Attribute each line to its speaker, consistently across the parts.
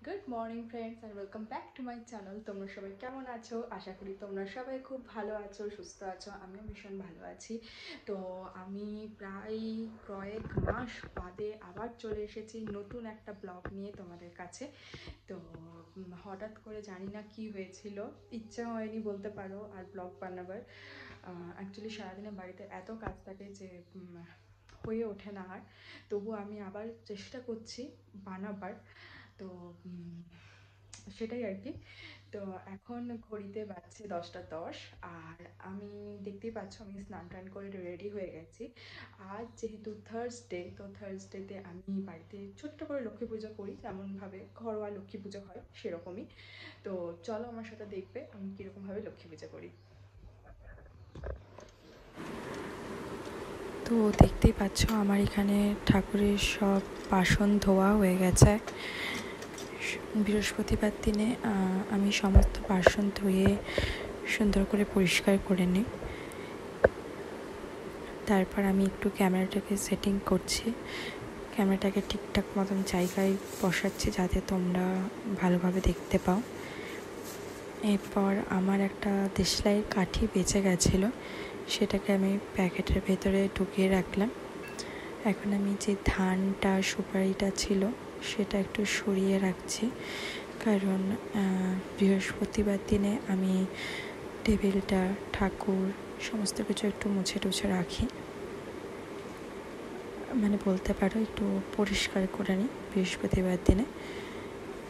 Speaker 1: Good morning friends and welcome back to my channel. তোমরা সবাই কেমন আছো? আশা করি তোমরা সবাই খুব ভালো আছো, সুস্থ আছো। আমিও ভীষণ ভালো আছি। তো আমি প্রায় কয়েক মাস বাদে আবার চলে এসেছি নতুন একটা ব্লগ নিয়ে তোমাদের কাছে। তো হঠাৎ করে জানি না কি হয়েছিল, ইচ্ছা হয়নি বলতে পারো আর ব্লগ বানাবার। অ্যাকচুয়ালি সারাদিনে বাড়িতে এত কাজ থাকে যে হয়ে ওঠে না আর। তবু আমি আবার চেষ্টা করছি বানাবার। তো সেটাই আর কি। তো এখন ঘড়িতে বাজছে 10টা 10, আর আমি দেখতেই পাচ্ছ আমি স্নান টান করে রেডি হয়ে গেছি। আজ যেহেতু থার্সডে, তো থার্সডেতে আমি বাড়িতে ছোট্ট করে লক্ষ্মী পুজো করি, যেমনভাবে ঘরোয়া লক্ষ্মী পুজো হয় সেরকমই। তো চলো আমার সাথে দেখবে আমি কীরকমভাবে লক্ষ্মী পুজো করি। তো দেখতেই পাচ্ছ আমার এখানে ঠাকুরের সব বাসন ধোয়া হয়ে গেছে। বৃহস্পতিবার দিনে আমি সমস্ত বাসন ধুয়ে সুন্দর করে পরিষ্কার করে নিই। তারপর আমি একটু ক্যামেরাটাকে সেটিং করছি, ক্যামেরাটাকে ঠিকঠাক মতন জায়গায় বসাচ্ছি যাতে তোমরা ভালোভাবে দেখতে পাও। এরপর আমার একটা দেশলাইয়ের কাঠি বেঁচে গেছিলো, সেটাকে আমি প্যাকেটের ভেতরে ঢুকিয়ে রাখলাম। এখন আমি যে ধানটা সুপারিটা ছিল সেটা একটু সরিয়ে রাখছি, কারণ বৃহস্পতিবার দিনে আমি টেবিলটা, ঠাকুর সমস্ত কিছু একটু মুছে টুছে রাখি, মানে বলতে পারো একটু পরিষ্কার করে নিই বৃহস্পতিবার দিনে।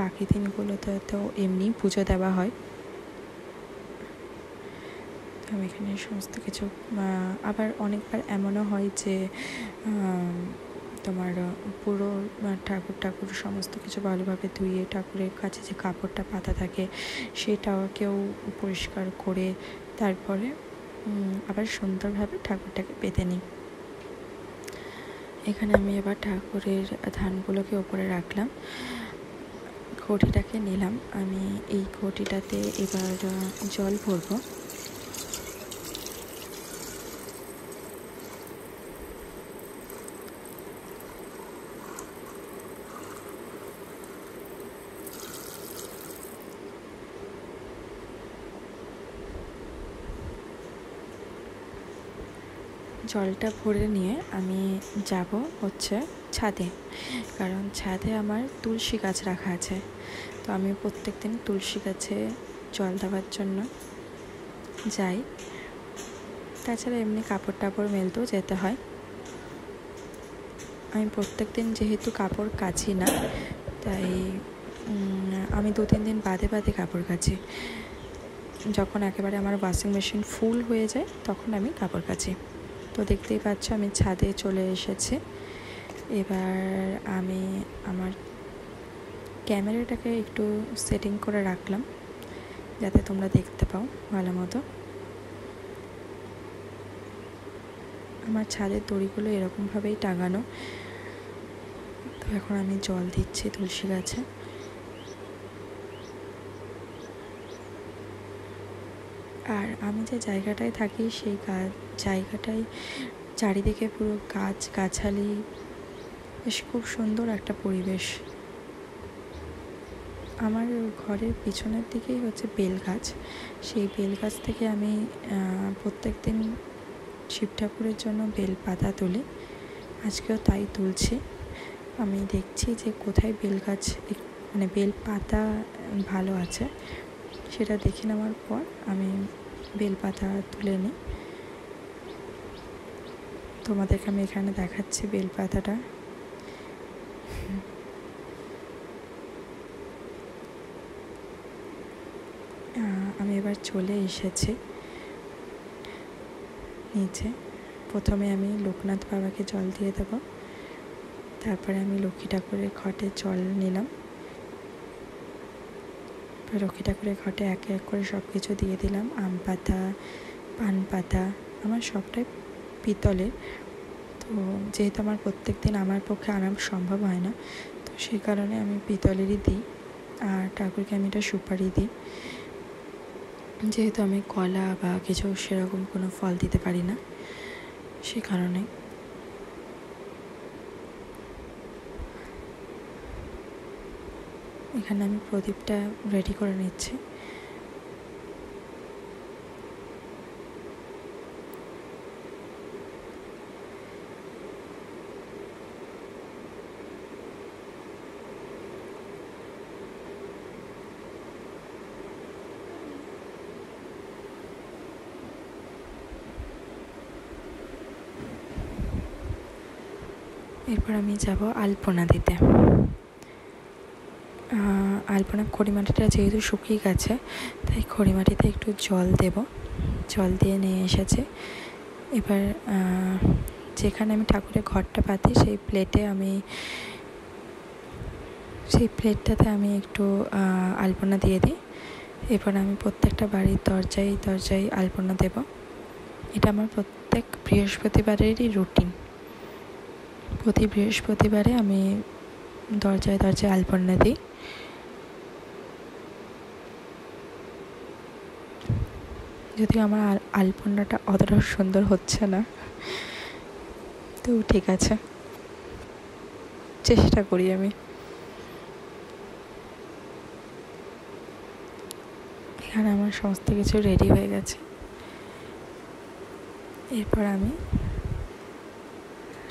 Speaker 1: বাকি দিনগুলোতে তো এমনি পুজো দেওয়া হয়। আমি এখানে সমস্ত কিছু, আবার অনেকবার এমনও হয় যে তোমার পুরো ঠাকুর সমস্ত কিছু ভালোভাবে ধুয়ে ঠাকুরের কাছে যে কাপড়টা পাতা থাকে সেটাকেও পরিষ্কার করে তারপরে আবার সুন্দরভাবে ঠাকুরটাকে পেতে নিই। এখানে আমি এবার ঠাকুরের ধানগুলোকে ওপরে রাখলাম, ঘটিটাকে নিলাম। আমি এই ঘটিটাতে এবার জল ভরবো। জলটা ভরে নিয়ে আমি যাব হচ্ছে ছাদে, কারণ ছাদে আমার তুলসী গাছ রাখা আছে। তো আমি প্রত্যেক দিন তুলসী গাছে জল দেওয়ার জন্য যাই। তাছাড়া এমনি কাপড় টাপড় মেলতেও যেতে হয়। আমি প্রত্যেক দিন যেহেতু কাপড় কাচি না, তাই আমি 2-3 দিন বাদে বাদে কাপড় কাচি। যখন একেবারে আমার ওয়াশিং মেশিন ফুল হয়ে যায় তখন আমি কাপড় কাচি। তো দেখতেই পাচ্ছ আমি ছাদে চলে এসেছি। এবার আমি আমার ক্যামেরাটাকে একটু সেটিং করে রাখলাম যাতে তোমরা দেখতে পাও ভালো মতো। আমার ছাদের দড়িগুলো এরকমভাবেই টাঙানো। তো এখন আমি জল দিচ্ছি তুলসী গাছে। আর আমি যে জায়গাটায় থাকি সেই জায়গাটায় চারিদিকে পুরো গাছ গাছালি, বেশ খুব সুন্দর একটা পরিবেশ। আমার ঘরের পিছনের দিকেই হচ্ছে বেল গাছ। সেই বেল গাছ থেকে আমি প্রত্যেক দিন শিব ঠাকুরের জন্য বেল পাতা তুলি। আজকেও তাই তুলছি। আমি দেখছি যে কোথায় বেল গাছ, মানে বেল পাতা ভালো আছে সেটা দেখে নেওয়ার পর আমি বেল পাতা তুলে নিই। তোমাদেরকে আমি এখানে দেখাচ্ছি বেল পাতাটা। আমি এবার চলে এসেছি নিচে। প্রথমে আমি লোকনাথ বাবাকে জল দিয়ে দেবো, তারপরে আমি লক্ষ্মী ঠাকুরের ঘটে জল নিলাম। লক্ষ্মী ঠাকুরের ঘটে একে এক করে সব কিছু দিয়ে দিলাম। আম পাতা, পান পাতা, আমার সবটাই পিতলের। তো যেহেতু আমার প্রত্যেক দিন আমার পক্ষে আনা সম্ভব হয় না, তো সেই কারণে আমি পিতলেরই দিই। আর ঠাকুরকে আমি এটা সুপারি দিই, যেহেতু আমি কলা বা কিছু সেরকম কোনো ফল দিতে পারি না, সে কারণে। এখানে আমি প্রদীপটা রেডি করে নিচ্ছি। এরপর আমি যাব আলপনা দিতে। আলপনা খড়িমাটিটা যেহেতু শুকিয়ে গেছে, তাই খড়িমাটিতে একটু জল দেব। জল দিয়ে নিয়ে এসেছে। এবার যেখানে আমি ঠাকুরের ঘরটা পাতি সেই প্লেটটাতে আমি একটু আলপনা দিয়ে দিই। এরপর আমি প্রত্যেকটা বাড়ির দরজায় দরজায় আলপনা দেব। এটা আমার প্রত্যেক বৃহস্পতিবারেরই রুটিন। প্রতি বৃহস্পতিবারে আমি দরজায় দরজায় আলপনা দিই। যদিও আমার আলপনাটা অতটা সুন্দর হচ্ছে না, তো ঠিক আছে, চেষ্টা করি আমি। এখানে আমার সমস্ত কিছু রেডি হয়ে গেছে। এরপর আমি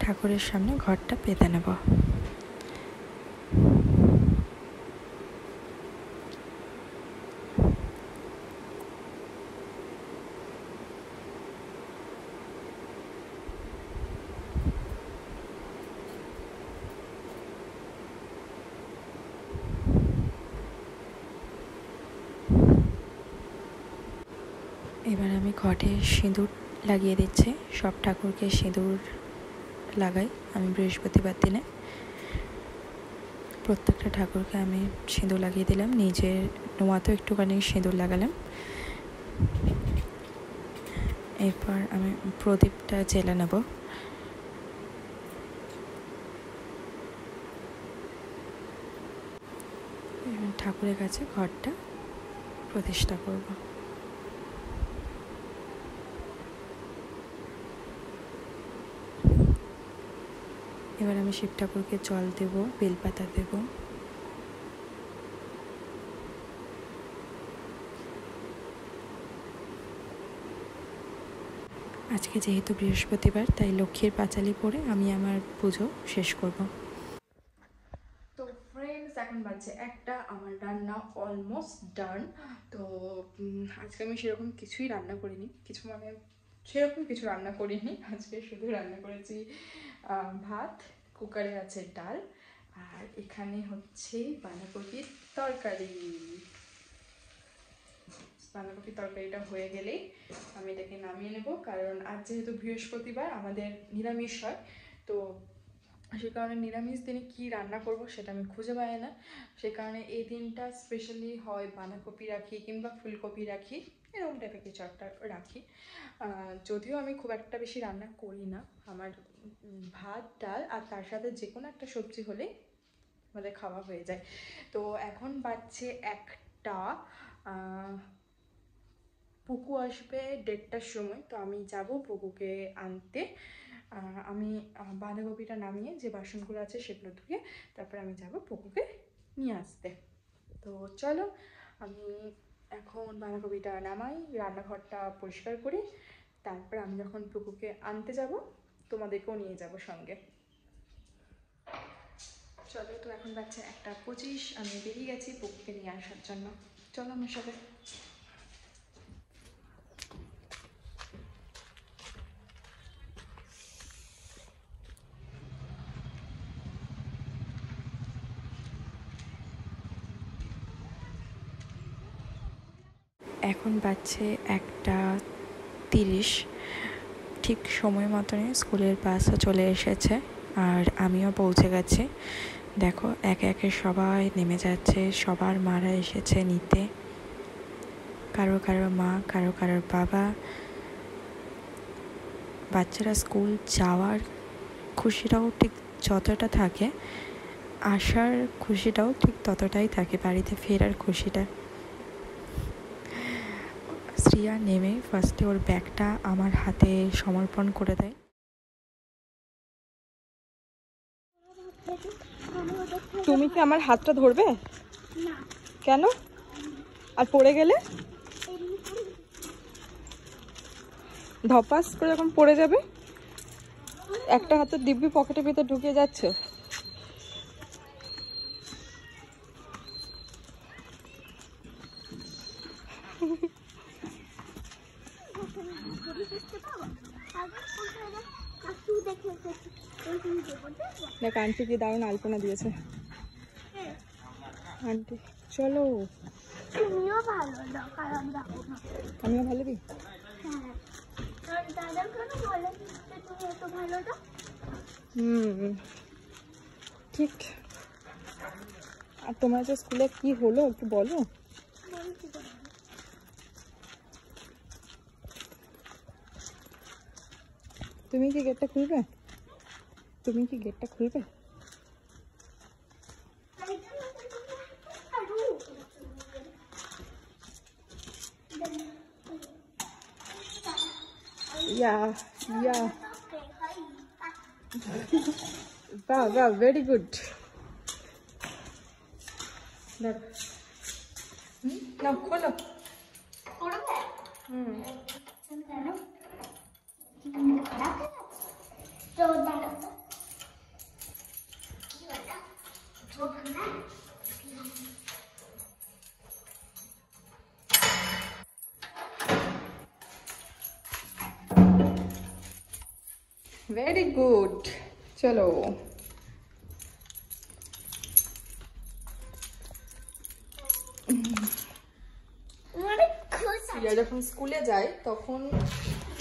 Speaker 1: ঠাকুরের সামনে ঘরটা পেতে নেব। এবার আমি ঘটে সিঁদুর লাগিয়ে দিচ্ছি। সব ঠাকুরকে সিঁদুর লাগাই আমি বৃহস্পতিবার দিনে। প্রত্যেকটা ঠাকুরকে আমি সিঁদুর লাগিয়ে দিলাম, নিজের নোয়াতেও একটুখানি সিঁদুর লাগালাম। এরপর আমি প্রদীপটা জ্বেলে নেব। ঠাকুরের কাছে ঘরটা প্রতিষ্ঠা করব। এবার আমি শিব ঠাকুরকে জল দেব, বেলপাতা দেব। আজকে যেহেতু বৃহস্পতিবার, তাই লক্ষ্মীর পাঁচালি পড়ে আমি আমার পুজো শেষ করব। তো ফ্রেন্ডস, এখন বাজছে 1টা, আমার রান্না অলমোস্ট ডান। তো আজকে আমি সেরকম কিছুই রান্না করিনি, সেরকম কিছু রান্না করিনি। আজকে শুধু রান্না করেছি ভাত, কুকারে আছে ডাল, আর এখানে হচ্ছে বাঁধাকপির তরকারি। বাঁধাকপির তরকারিটা হয়ে গেলেই আমি এটাকে নামিয়ে নেব, কারণ আজ যেহেতু বৃহস্পতিবার আমাদের নিরামিষ হয়। তো সে কারণে নিরামিষ দিনে কী রান্না করব সেটা আমি খুঁজে পাই না। সে কারণে এই দিনটা স্পেশালি হয় বাঁধাকপি রাখি কিংবা ফুলকপি রাখি, এরকম টাইপের কিছু একটা রাখি। যদিও আমি খুব একটা বেশি রান্না করি না, আমার ভাত ডাল আর তার সাথে যে কোনো একটা সবজি হলেই আমাদের খাওয়া হয়ে যায়। তো এখন বাজছে 1টা, পুকু আসবে 1:30টার সময়। তো আমি যাব পুকুকে আনতে। আমি বাঁধাকপিটা নামিয়ে যে বাসনগুলো আছে সেগুলো ধুয়ে তারপরে আমি যাব পুকুকে নিয়ে আসতে। তো চলো, আমি এখন বাঁধাকপিটা নামাই, রান্নাঘরটা পরিষ্কার করি, তারপরে আমি যখন পুকুকে আনতে যাব তোমাদেরকেও নিয়ে যাব সঙ্গে। চলো, তো এখন বাজছে 1:25, আমি বেরিয়ে গেছি পুকুকে নিয়ে আসার জন্য। চলো আমার সাথে। এখন বাজছে 1:30, ঠিক সময় মতনই স্কুলের বাসও চলে এসেছে আর আমিও পৌঁছে গেছি। দেখো একে একে সবাই নেমে যাচ্ছে, সবার মারা এসেছে নিতে, কারো কারো মা, কারো কারোর বাবা। বাচ্চারা স্কুল যাওয়ার খুশিটাও ঠিক যতটা থাকে, আসার খুশিটাও ঠিক ততটাই থাকে, বাড়িতে ফেরার খুশিটা। শ্রিয়া নেমে ফার্স্টে ওর ব্যাগটা আমার হাতে সমর্পণ করে দেয়।
Speaker 2: তুমি কি আমার হাতটা ধরবে?
Speaker 1: কেন? আর পড়ে গেলে ধপাস করে যখন পড়ে যাবে, একটা হাতের দিব্যি পকেটের ভিতর ঢুকিয়ে যাচ্ছে। দেখ আন্টি কি দারুণ আলপনা দিয়েছে। আন্টি চলো,
Speaker 2: তুমিও ভালো দাও, খারাপ দাও না।
Speaker 1: আমিও ভালো দিই।
Speaker 2: হ্যাঁ, দাদা কেন বলে যে তুমি এত ভালো দাও?
Speaker 1: ঠিক। আর তোমার যে স্কুলে কি হলো একটু বলো। তুমি কি গেটটা খুলবে? তুমি কি গেটটা খুলবে? Yeah. Wow, very good. Now, kholo. Very good. চলো। যখন স্কুলে যাই তখন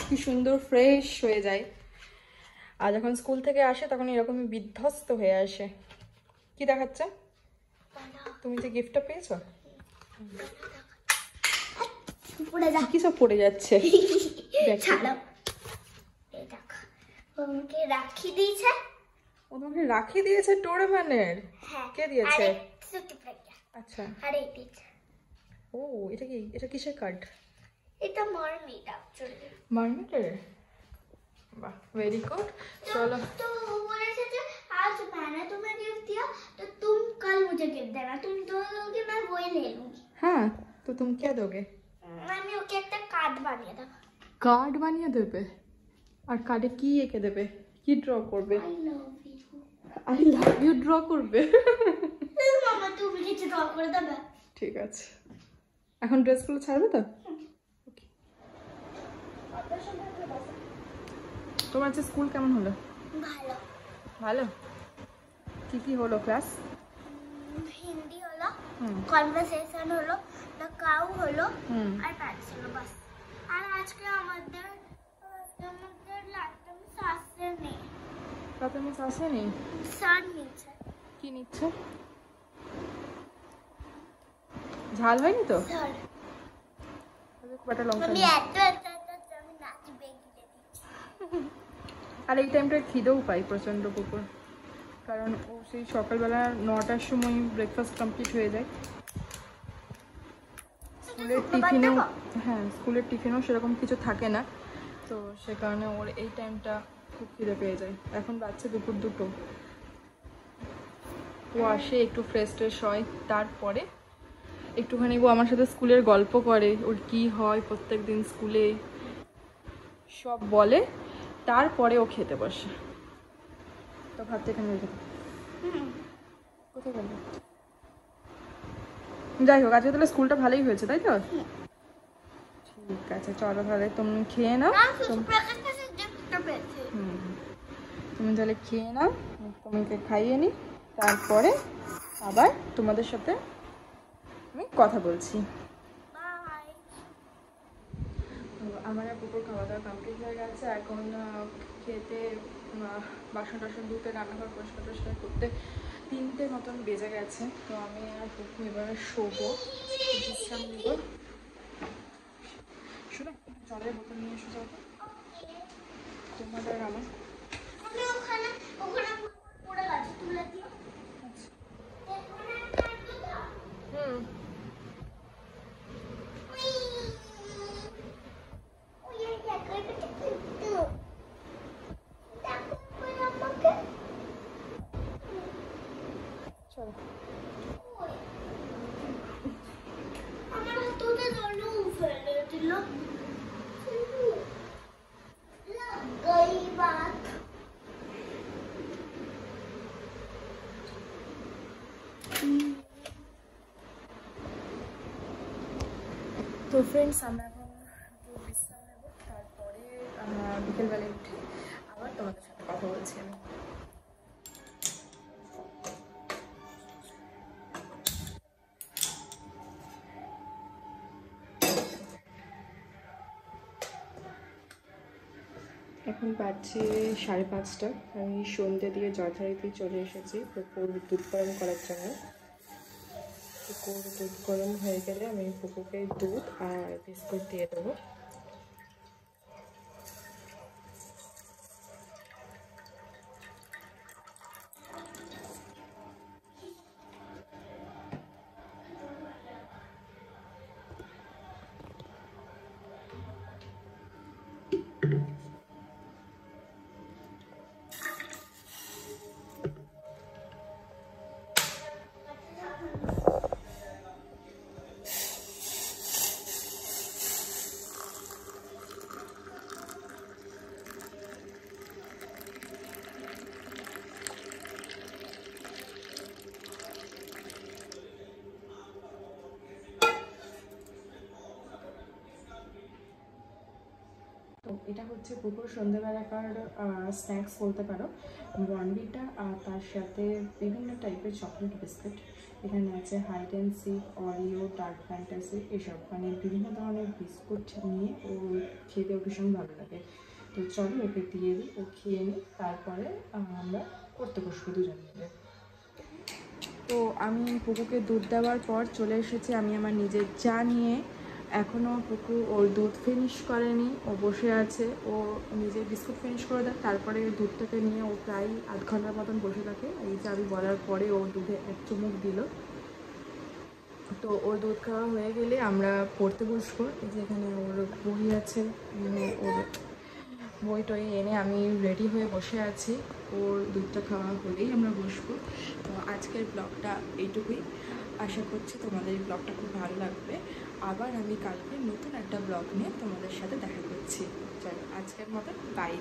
Speaker 1: কি সুন্দর ফ্রেশ হয়ে যায়, আর যখন স্কুল থেকে আসে তখন এরকমই বিধ্বস্ত হয়ে আসে। কি দেখাচ্ছে? তুমি যে গিফটটা পেয়েছো, কি সব পড়ে যাচ্ছে?
Speaker 2: রাখি দিয়েছে।
Speaker 1: ও তোমাকে রাখি দিয়েছে ডোরেমনের? কে দিয়েছে? আচ্ছা।
Speaker 2: আর এই দিয়েছে।
Speaker 1: ও এটা কি? এটা কিসের কার্ড?
Speaker 2: এটা মারমেড অ্যাকচুয়ালি।
Speaker 1: মারমেডের? वाह वेरी गुड। चलो
Speaker 2: तो वो बोले थे आज मैंने तुम्हें गिफ्ट दिया तो तुम कल मुझे गिफ्ट देना, तुम जो दोगे मैं वही ले लूंगी।
Speaker 1: हाँ तो तुम क्या दोगे?
Speaker 2: मैं ओके एक कार्ड বানিয়ে দেব।
Speaker 1: কার্ড বানিয়ে দেবে? আর কার্ডে কি এঁকে দেবে? কি ড্র করবে? আই লাভ ইউ ড্র করবে?
Speaker 2: মামা তুমি কিছু ড্র করে দেবে?
Speaker 1: ঠিক আছে। এখন ড্রেসগুলো ছাড়বে তো? তোমার যে স্কুল কেমন হলো?
Speaker 2: ভালো।
Speaker 1: ভালো? কি কি হলো ক্লাস?
Speaker 2: হিন্দি হলো, কনভারসেশন হলো, নাকাউ হলো আর প্যাটস হলো বাস। আর আজকে আমাদের লাস্টে সাসে নেই।
Speaker 1: প্রথমে সাসে নেই?
Speaker 2: স্যার নিচ্ছে।
Speaker 1: কি নিচ্ছে? ঝাল হয়নি তো?
Speaker 2: স্যার
Speaker 1: বাটা লঙ্কা।
Speaker 2: আমি এত আমি নাচবে গিয়ে দিচ্ছি।
Speaker 1: আর এই টাইমটা খিদেও পাই প্রচণ্ড কুকুর, কারণ ও সেই সকালবেলা 9টার সময় ব্রেকফাস্ট কমপ্লিট হয়ে যায়। স্কুলের টিফিনেও, হ্যাঁ স্কুলের টিফিনেও সেরকম কিছু থাকে না, তো সে কারণে ওর এই টাইমটা খুব খিদে পেয়ে যায়। এখন বাচ্চা দুপুর 2টো। ও আসে একটু ফ্রেশ ট্রেশ হয়, তারপরে একটুখানি ও আমার সাথে স্কুলের গল্প করে, ওর কি হয় প্রত্যেক দিন স্কুলে সব বলে, তারপরে ও খেতে বসে। তো ভাবতে এখানে রেখে কোথায় গেল? যাই হোক, আজকে তাহলে স্কুলটা ভালোই হয়েছে তাই তো? ঠিক আছে চলো তাহলে তুমি খেয়ে নাও। তুমি তাহলে খেয়ে নাও, তোমাকে খাইয়ে নি, তারপরে আবার তোমাদের সাথে আমি কথা বলছি। আমার পুকুর খাওয়া দাওয়া কমপ্লিট হয়ে গেছে। এখন খেতে বাসন টাসন ধুতে, রান্নাঘর পরিষ্কার টরিষ্কার করতে 3টে মতন বেজে গেছে। তো আমি আর পুকু এবারে শোবো, বিশ্রাম নিব। শুনো জলের বোতল নিয়ে এসে যাবো তোমাদের আমার। চলো তো ফ্রেন্ডস, আমরা এখন একটু বিশ্রাম নেব, তারপরে বিকেলবেলায় উঠে আবার তোমাদের সাথে কথা বলছি আমি। এখন বাজছে 5:30। আমি সন্ধ্যে দিয়ে জয়ধারিতে চলে এসেছি পুকুর দুধ গরম করার জন্য। পুকুর দুধ গরম হয়ে গেলে আমি পুকুরকে দুধ আর বিস্কুট দিয়ে দেবো। তো এটা হচ্ছে পুকুর সন্ধ্যেবেলাকার স্ন্যাক্স বলতে পারো। বর্নভিটা আর তার সাথে বিভিন্ন টাইপের চকলেট বিস্কুট। এখানে আছে Hide and Seek, Oreo, Dark Fantasy, এসব মানে বিভিন্ন ধরনের বিস্কুট নিয়ে ও খেতে ভীষণ ভালো লাগে। তো চলো ওকে দিয়ে দিই, ও খেয়ে নিই, তারপরে আমরা পড়তে বসবো দুজন মিলে। তো আমি পুকুরকে দুধ দেওয়ার পর চলে এসেছি আমি আমার নিজের চা নিয়ে। এখনও পুকু ওর দুধ ফিনিশ করেনি, ও বসে আছে। ও নিজের বিস্কুট ফিনিশ করে দেয়, তারপরে দুধটাকে নিয়ে ও প্রায় আধ ঘন্টার মতন বসে থাকে। এই যে আমি বলার পরে ও দুধে এক চুমুক দিল। তো ওর দুধ খাওয়া হয়ে গেলে আমরা পড়তে বসবো। এই যে এখানে ওর বই আছে, মানে ওর বই টই এনে আমি রেডি হয়ে বসে আছি। ওর দুধটা খাওয়া হলেই আমরা বসবো। তো আজকের ব্লগটা এইটুকুই। আশা করছি তোমাদের এই ব্লগটা খুব ভালো লাগবে। আবার আমি কালকে নতুন একটা ব্লগ নিয়ে তোমাদের সাথে দেখা করছি। চলো আজকের মতো বাই।